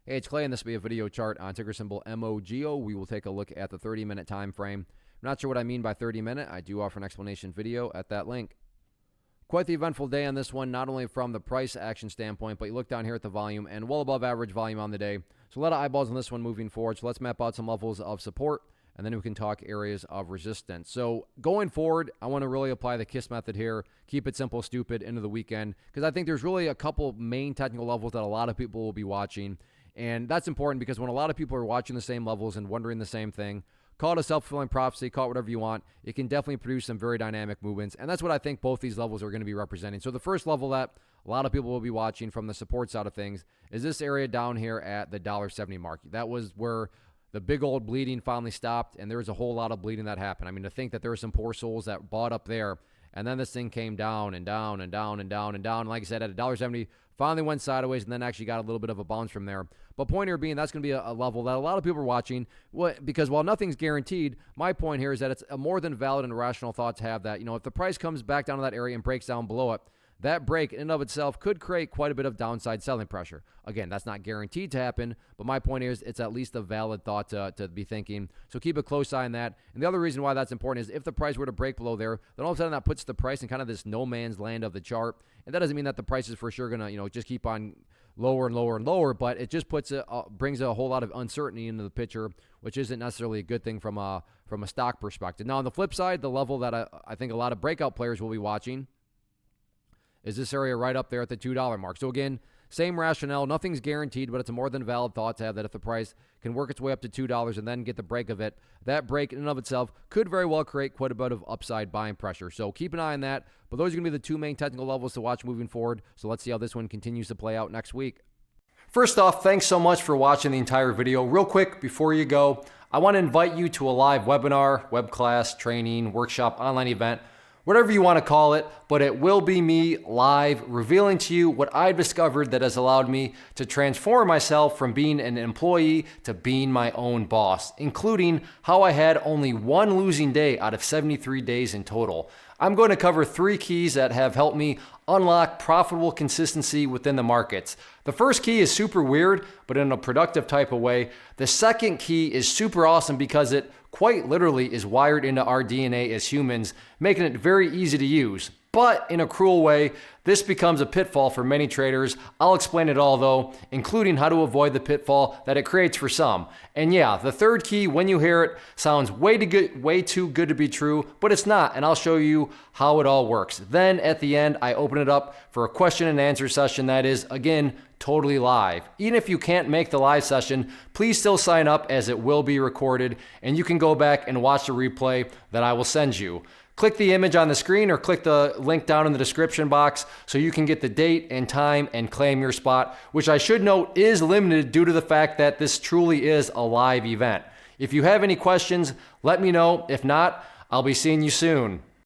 Hey, it's Clay, and this will be a video chart on ticker symbol MOGO. We will take a look at the 30-minute time frame. I'm not sure what I mean by 30-minute. I do offer an explanation video at that link. Quite the eventful day on this one, not only from the price action standpoint, but you look down here at the volume and well above average volume on the day. So a lot of eyeballs on this one moving forward. So let's map out some levels of support, and then we can talk areas of resistance. So going forward, I want to really apply the KISS method here. Keep it simple, stupid, into the weekend, because I think there's really a couple main technical levels that a lot of people will be watching. And that's important because when a lot of people are watching the same levels and wondering the same thing, call it a self-fulfilling prophecy, call it whatever you want, it can definitely produce some very dynamic movements. And that's what I think both these levels are going to be representing. So the first level that a lot of people will be watching from the support side of things is this area down here at the $1.70 mark. That was where the big old bleeding finally stopped, and there was a whole lot of bleeding that happened. I mean, to think that there were some poor souls that bought up there, and then this thing came down and down and down and down and down. And like I said, at $1.70, finally went sideways and then actually got a little bit of a bounce from there. But point here being, that's going to be a level that a lot of people are watching, because while nothing's guaranteed, my point here is that it's a more than valid and rational thought to have that, if the price comes back down to that area and breaks down below it, that break in and of itself could create quite a bit of downside selling pressure. Again, that's not guaranteed to happen, but my point is it's at least a valid thought to be thinking. So keep a close eye on that. And the other reason why that's important is if the price were to break below there, then all of a sudden that puts the price in kind of this no man's land of the chart. And that doesn't mean that the price is for sure going to, just keep on lower and lower and lower, but it just brings a whole lot of uncertainty into the picture, which isn't necessarily a good thing from a stock perspective. Now, on the flip side, the level that I think a lot of breakout players will be watching is this area right up there at the $2 mark. So again, same rationale. Nothing's guaranteed, but it's a more than valid thought to have that if the price can work its way up to $2 and then get the break of it, that break in and of itself could very well create quite a bit of upside buying pressure. So keep an eye on that. But those are going to be the two main technical levels to watch moving forward. So let's see how this one continues to play out next week. First off, thanks so much for watching the entire video. Real quick, before you go, I want to invite you to a live webinar, web class, training, workshop, online event, whatever you want to call it, but it will be me live revealing to you what I've discovered that has allowed me to transform myself from being an employee to being my own boss, including how I had only one losing day out of 73 days in total. I'm going to cover 3 keys that have helped me unlock profitable consistency within the markets. The first key is super weird, but in a productive type of way. The second key is super awesome because it quite literally is wired into our DNA as humans, making it very easy to use. But in a cruel way, this becomes a pitfall for many traders. I'll explain it all though, including how to avoid the pitfall that it creates for some. And yeah, the third key, when you hear it, sounds way too good to be true, but it's not, and I'll show you how it all works. Then at the end, I open it up for a question and answer session that is, again, totally live. Even if you can't make the live session, please still sign up as it will be recorded, and you can go back and watch the replay that I will send you. Click the image on the screen or click the link down in the description box so you can get the date and time and claim your spot, which I should note is limited due to the fact that this truly is a live event. If you have any questions, let me know. If not, I'll be seeing you soon.